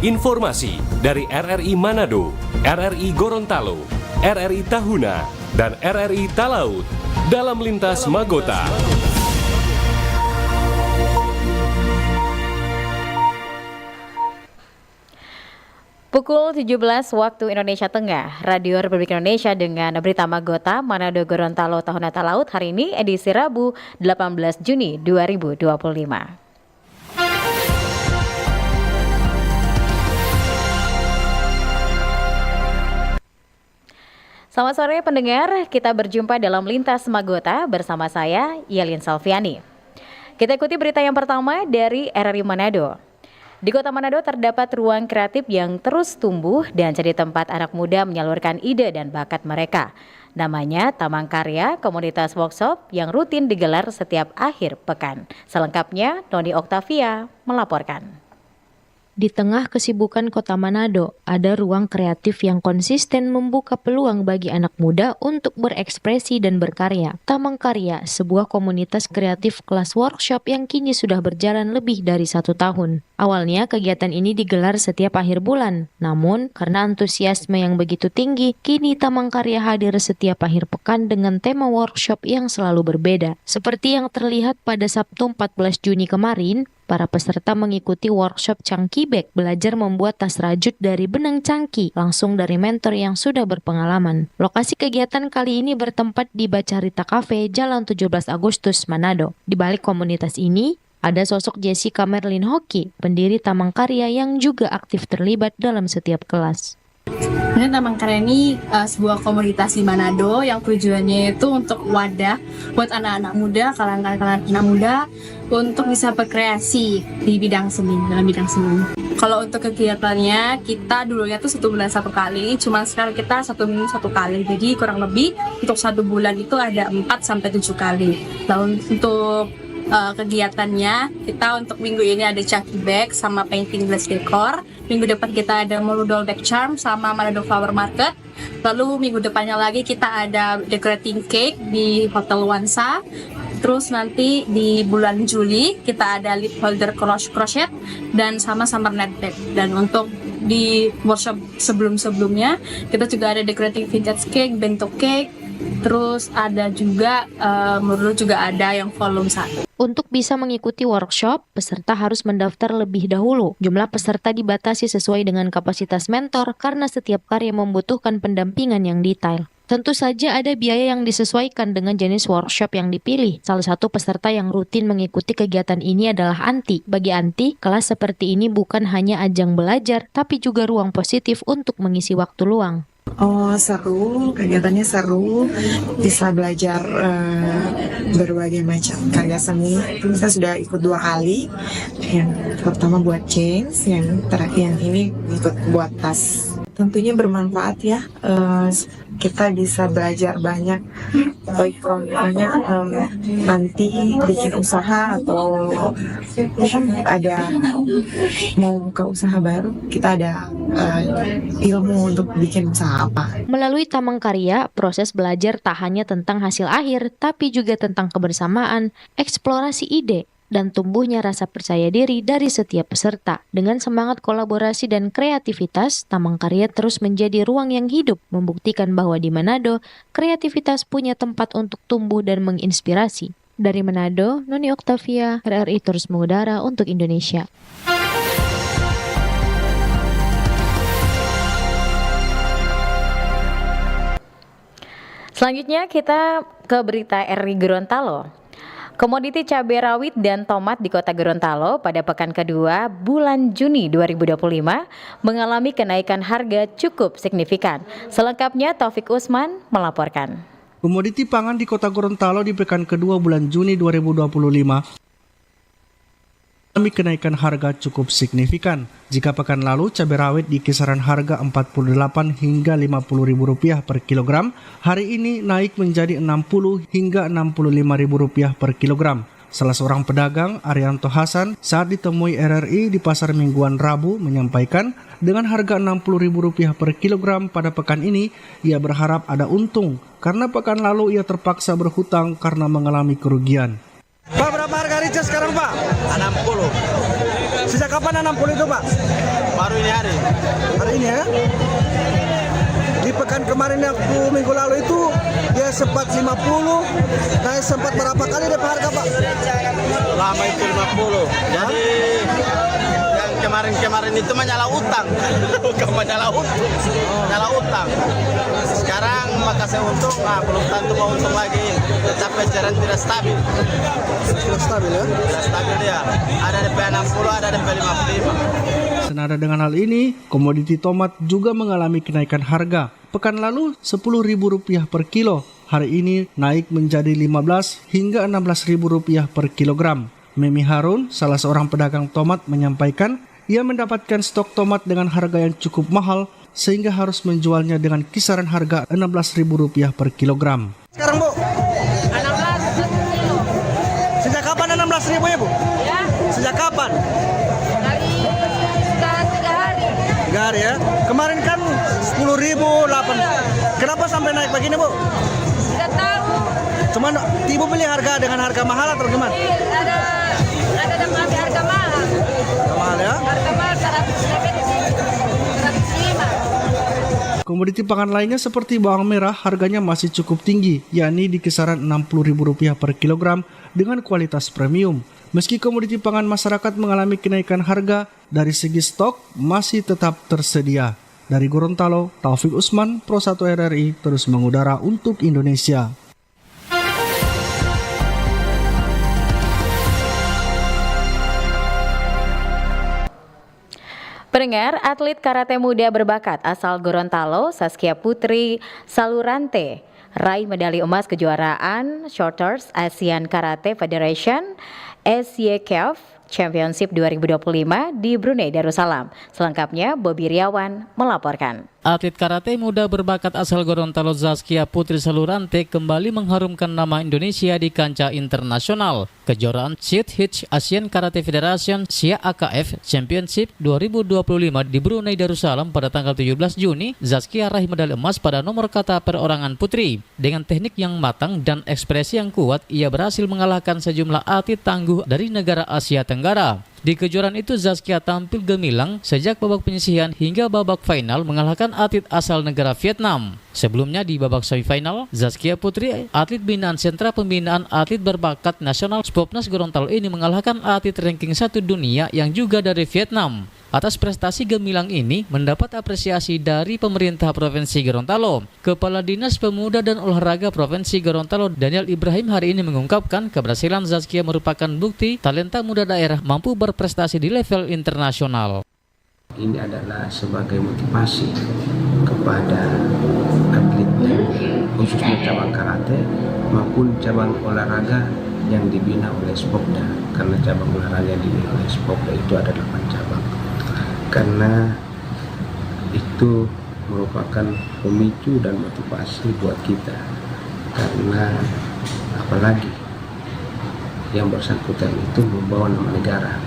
Informasi dari RRI Manado, RRI Gorontalo, RRI Tahuna, dan RRI Talaut dalam Lintas Magota. Pukul 17 waktu Indonesia Tengah, Radio Republik Indonesia dengan berita Magota Manado Gorontalo Tahuna Talaut hari ini edisi Rabu 18 Juni 2025. Selamat sore pendengar, kita berjumpa dalam Lintas Magota bersama saya Yelin Salviani. Kita ikuti berita yang pertama dari RRI Manado. Di Kota Manado terdapat ruang kreatif yang terus tumbuh dan jadi tempat anak muda menyalurkan ide dan bakat mereka. Namanya Taman Karya, komunitas workshop yang rutin digelar setiap akhir pekan. Selengkapnya, Noni Oktavia melaporkan. Di tengah kesibukan Kota Manado, ada ruang kreatif yang konsisten membuka peluang bagi anak muda untuk berekspresi dan berkarya. Taman Karya, sebuah komunitas kreatif kelas workshop yang kini sudah berjalan lebih dari 1 tahun. Awalnya kegiatan ini digelar setiap akhir bulan, namun karena antusiasme yang begitu tinggi, kini Taman Karya hadir setiap akhir pekan dengan tema workshop yang selalu berbeda. Seperti yang terlihat pada Sabtu 14 Juni kemarin, para peserta mengikuti workshop Cangki Bag, belajar membuat tas rajut dari benang cangki, langsung dari mentor yang sudah berpengalaman. Lokasi kegiatan kali ini bertempat di Bacarita Cafe, Jalan 17 Agustus, Manado. Di balik komunitas ini, ada sosok Jessica Merlin Hoki, pendiri Taman Karya yang juga aktif terlibat dalam setiap kelas. Taman Karya ini sebuah komunitas di Manado yang tujuannya itu untuk wadah buat anak-anak muda, kalangan anak muda untuk bisa berkreasi di bidang seni, dalam bidang seni. Kalau untuk kegiatannya, kita dulunya tuh 1 bulan 1 kali, cuma sekarang kita 1 minggu 1 kali. Jadi kurang lebih untuk 1 bulan itu ada 4-7 kali. Lalu untuk kegiatannya, kita untuk minggu ini ada Cangki Bag sama painting glass decor. Minggu depan kita ada Moludol Bag Charm sama Manado Flower Market. Lalu minggu depannya lagi kita ada decorating cake di Hotel Wansa. Terus nanti di bulan Juli kita ada lip holder crochet dan sama summer net bag. Dan untuk di workshop sebelum-sebelumnya kita juga ada decorating vintage cake, bento cake. Terus ada juga menurut juga ada yang volume 1. Untuk bisa mengikuti workshop, peserta harus mendaftar lebih dahulu. Jumlah peserta dibatasi sesuai dengan kapasitas mentor karena setiap karya membutuhkan pendampingan yang detail. Tentu saja ada biaya yang disesuaikan dengan jenis workshop yang dipilih. Salah satu peserta yang rutin mengikuti kegiatan ini adalah Anti. Bagi Anti, kelas seperti ini bukan hanya ajang belajar, tapi juga ruang positif untuk mengisi waktu luang. Oh, seru, kegiatannya seru, bisa belajar berbagai macam karya seni. Saya sudah ikut 2 kali, yang pertama buat chains, yang terakhir yang ini ikut buat tas. Tentunya bermanfaat ya, kita bisa belajar banyak. Kalau misalnya nanti bikin usaha atau ada mau buka usaha baru, kita ada ilmu untuk bikin usaha apa. Melalui Taman Karya, proses belajar tak hanya tentang hasil akhir, tapi juga tentang kebersamaan, eksplorasi ide, dan tumbuhnya rasa percaya diri dari setiap peserta. Dengan semangat kolaborasi dan kreativitas, Taman Karya terus menjadi ruang yang hidup, membuktikan bahwa di Manado, kreativitas punya tempat untuk tumbuh dan menginspirasi. Dari Manado, Noni Oktavia, RRI terus mengudara untuk Indonesia. Selanjutnya kita ke berita RRI Gorontalo. Komoditi cabai rawit dan tomat di Kota Gorontalo pada pekan kedua bulan Juni 2025 mengalami kenaikan harga cukup signifikan. Selengkapnya Taufik Usman melaporkan. Komoditi pangan di Kota Gorontalo di pekan kedua bulan Juni 2025 mengalami kenaikan harga cukup signifikan. Jika pekan lalu cabai rawit di kisaran harga Rp48 hingga Rp50.000 per kilogram, hari ini naik menjadi Rp60 hingga Rp65.000 per kilogram. Salah seorang pedagang, Arianto Hasan, saat ditemui RRI di Pasar Mingguan Rabu menyampaikan dengan harga Rp60.000 per kilogram pada pekan ini, ia berharap ada untung karena pekan lalu ia terpaksa berhutang karena mengalami kerugian. Pak, berapa harga rica sekarang, Pak? 60. Sejak kapan 60 itu, Pak? baru ini hari. Hari ini ya? Di pekan kemarin waktu minggu lalu itu dia sempat 50, naik sempat berapa kali DP harga Pak? Lama itu 50. Jadi yang kemarin itu menyala utang. Bukan menyala untung. Menyala utang. Sekarang makasih untung, belum tentu mau untung lagi. Tetapi pencarian tidak stabil. Tidak stabil ya? Tidak stabil dia. Ada DP 60, ada DP 55. Senada dengan hal ini, komoditi tomat juga mengalami kenaikan harga. Pekan lalu Rp10.000 per kilo, hari ini naik menjadi Rp15 hingga Rp16.000 per kilogram. Memi Harun, salah seorang pedagang tomat, menyampaikan ia mendapatkan stok tomat dengan harga yang cukup mahal sehingga harus menjualnya dengan kisaran harga Rp16.000 per kilogram. Sekarang Bu? 16 kilo. Sejak kapan 16.000 ya Bu? Ya. Sejak kapan? Dari sudah 3 hari. 3 hari ya? Kemarin kan 10.000, 8. Kenapa sampai naik begini Bu? Tidak tahu. Cuman Ibu beli harga dengan harga mahal atau gimana? Ada yang ambil harga mahal. Harga mahal ya? Harga mahal 105. Komoditi pangan lainnya seperti bawang merah harganya masih cukup tinggi, yakni di kisaran Rp60.000 per kilogram dengan kualitas premium. Meski komoditi pangan masyarakat mengalami kenaikan harga, dari segi stok masih tetap tersedia. Dari Gorontalo, Taufik Usman, Pro 1 RRI terus mengudara untuk Indonesia. Pendengar, atlet karate muda berbakat asal Gorontalo, Saskia Putri Salurante, raih medali emas kejuaraan Shorters Asian Karate Federation (ASIACAF) Championship 2025 di Brunei Darussalam. Selengkapnya, Bobby Riawan melaporkan. Atlet karate muda berbakat asal Gorontalo Saskia Putri Salurante kembali mengharumkan nama Indonesia di kancah internasional. Kejuaraan Shorters Asian Karate Federation (ASIACAF) Championship 2025 di Brunei Darussalam pada tanggal 17 Juni, Saskia raih medali emas pada nomor kata perorangan putri. Dengan teknik yang matang dan ekspresi yang kuat, ia berhasil mengalahkan sejumlah atlet tangguh dari negara Asia Tenggara. Di kejuaraan itu, Saskia tampil gemilang sejak babak penyisihan hingga babak final mengalahkan atlet asal negara Vietnam. Sebelumnya di babak semifinal, Saskia Putri, atlet binaan Sentra Pembinaan Atlet Berbakat Nasional Spopnas Gorontalo ini mengalahkan atlet ranking 1 dunia yang juga dari Vietnam. Atas prestasi gemilang ini mendapat apresiasi dari pemerintah Provinsi Gorontalo. Kepala Dinas Pemuda dan Olahraga Provinsi Gorontalo Daniel Ibrahim hari ini mengungkapkan keberhasilan Saskia merupakan bukti talenta muda daerah mampu berprestasi di level internasional. Ini adalah sebagai motivasi kepada atlet khususnya cabang karate maupun cabang olahraga yang dibina oleh Spopda, karena cabang olahraga yang dibina oleh Spopda itu ada 8 cabang. Karena itu merupakan pemicu dan motivasi buat kita, karena apalagi yang bersangkutan itu membawa nama negara,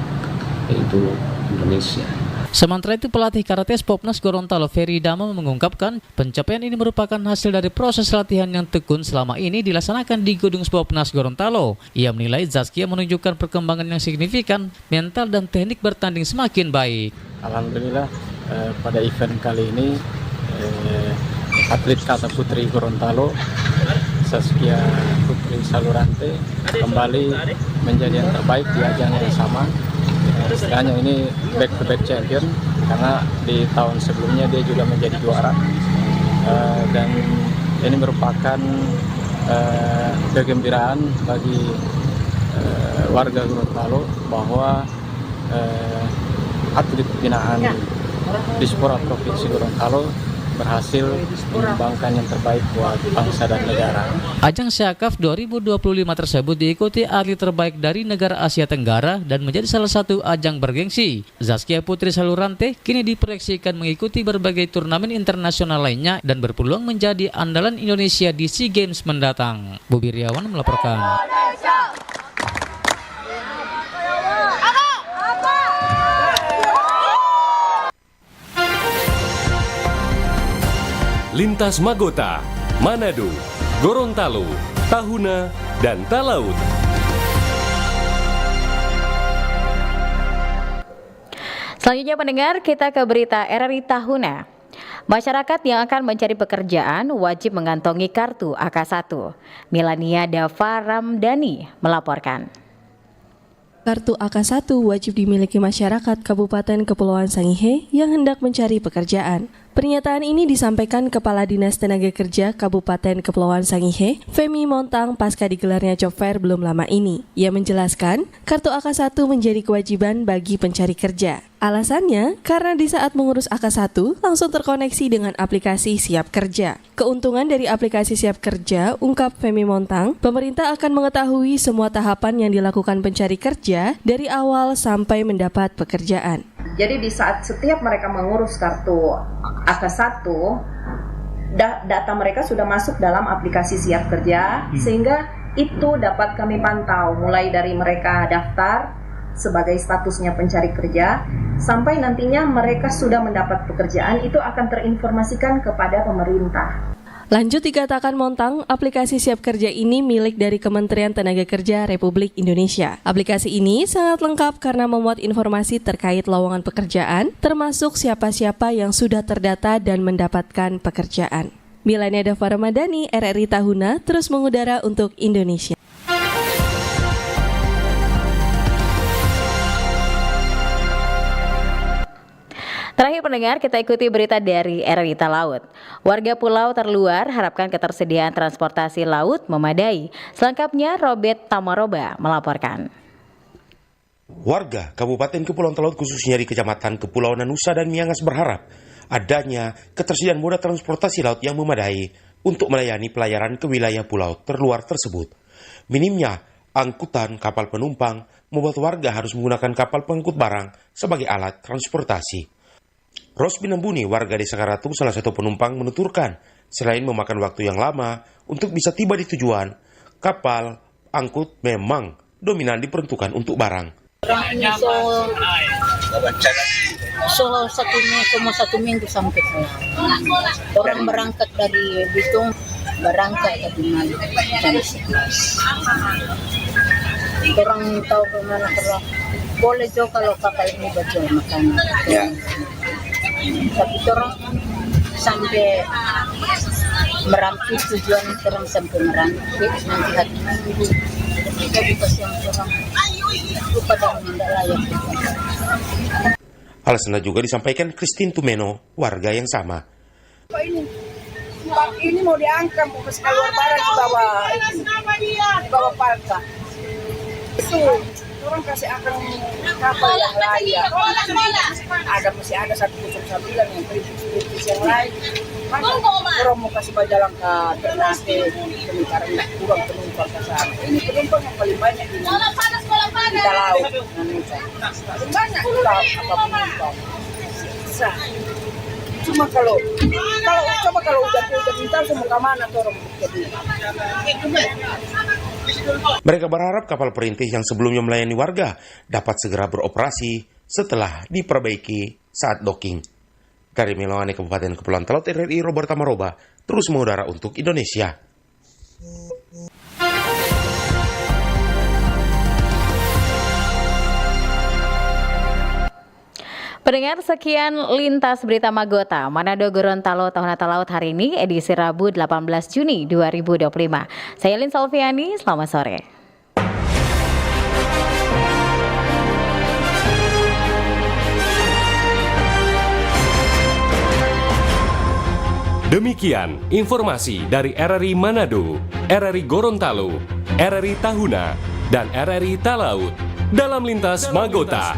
yaitu Indonesia. Sementara itu, pelatih karate Spopnas Gorontalo Ferry Dama mengungkapkan pencapaian ini merupakan hasil dari proses latihan yang tekun selama ini dilaksanakan di Gedung Spopnas Gorontalo. Ia menilai Saskia menunjukkan perkembangan yang signifikan, mental dan teknik bertanding semakin baik. Alhamdulillah pada event kali ini atlet kata putri Gorontalo Saskia Putri Salurante kembali menjadi yang terbaik di ajang yang sama. Istilahnya ini back to back champion, karena di tahun sebelumnya dia juga menjadi juara, dan ini merupakan kegembiraan bagi warga Gorontalo bahwa atlet binaan Dispora Provinsi Gorontalo berhasil menyumbangkan yang terbaik buat bangsa dan negara. Ajang ASIACAF 2025 tersebut diikuti atlet terbaik dari negara Asia Tenggara dan menjadi salah satu ajang bergengsi. Saskia Putri Salurante kini diproyeksikan mengikuti berbagai turnamen internasional lainnya dan berpeluang menjadi andalan Indonesia di SEA Games mendatang. Bobby Riawan melaporkan. Lintas Magota, Manado, Gorontalo, Tahuna, dan Talaut. Selanjutnya pendengar, kita ke berita RRI Tahuna. Masyarakat yang akan mencari pekerjaan wajib mengantongi kartu AK1. Milania Dava Ramdhani melaporkan. Kartu AK1 wajib dimiliki masyarakat Kabupaten Kepulauan Sangihe yang hendak mencari pekerjaan. Pernyataan ini disampaikan Kepala Dinas Tenaga Kerja Kabupaten Kepulauan Sangihe, Femi Montang, pasca digelarnya job fair belum lama ini. Ia menjelaskan, kartu AK1 menjadi kewajiban bagi pencari kerja. Alasannya, karena di saat mengurus AK1 langsung terkoneksi dengan aplikasi Siap Kerja. Keuntungan dari aplikasi Siap Kerja, ungkap Femi Montang, pemerintah akan mengetahui semua tahapan yang dilakukan pencari kerja dari awal sampai mendapat pekerjaan. Jadi di saat setiap mereka mengurus kartu AK1, data mereka sudah masuk dalam aplikasi Siap Kerja, sehingga itu dapat kami pantau mulai dari mereka daftar sebagai statusnya pencari kerja, sampai nantinya mereka sudah mendapat pekerjaan, itu akan terinformasikan kepada pemerintah. Lanjut dikatakan Montang, aplikasi Siap Kerja ini milik dari Kementerian Tenaga Kerja Republik Indonesia. Aplikasi ini sangat lengkap karena memuat informasi terkait lowongan pekerjaan, termasuk siapa-siapa yang sudah terdata dan mendapatkan pekerjaan. Milania Dava Ramdhani, RRI Tahuna, terus mengudara untuk Indonesia. Terakhir pendengar, kita ikuti berita dari RRI Talaut. Warga pulau terluar harapkan ketersediaan transportasi laut memadai. Selengkapnya Robert Tamaroba melaporkan. Warga Kabupaten Kepulauan Talaut khususnya di Kecamatan Kepulauan Nusa dan Miangas berharap adanya ketersediaan moda transportasi laut yang memadai untuk melayani pelayaran ke wilayah pulau terluar tersebut. Minimnya angkutan kapal penumpang membuat warga harus menggunakan kapal pengangkut barang sebagai alat transportasi. Rosbin Nambuni, warga Desa Karatung, salah satu penumpang, menuturkan, selain memakan waktu yang lama untuk bisa tiba di tujuan, kapal angkut memang dominan diperuntukkan untuk barang. Orang ini semua satu minggu sampai pulang. Orang berangkat dari Bitung, berangkat ke Malang jam 11. Orang tahu kemana kerja. Boleh juga kalau kapal ini berjual makanan. Ya. Tapi orang sampai Merampi, tujuan orang sampai Merampi, nanti hari Minggu kita dikasih yang orang itu pada tidak layak. Alasannya juga disampaikan Christine Tumeno, warga yang sama. Ini mau diangkat, mau ke keluar barang di bawah palka. Itu orang kasih akan kapal yang layak. Masih ada 109 yang kritis yang lain. Maka orang mau kasih jalan ke Ternate, sementara tidak kurang penumpang ke sana. Ini penumpang yang paling banyak di Talaut. Paling banyak penumpang. Cuma kalau udah minta semua ke mana orang jadi. Mereka berharap kapal perintis yang sebelumnya melayani warga dapat segera beroperasi setelah diperbaiki saat docking. Dari Meloane, Kabupaten Kepulauan Talaut, RRI Robert Tamaroba terus mengudara untuk Indonesia. Pendengar, sekian Lintas Berita Magota Manado Gorontalo Tahun Talaut hari ini, edisi Rabu 18 Juni 2025. Saya Lin Salviani, selamat sore. Demikian informasi dari RRI Manado, RRI Gorontalo, RRI Tahuna, dan RRI Talaut dalam Lintas Magota.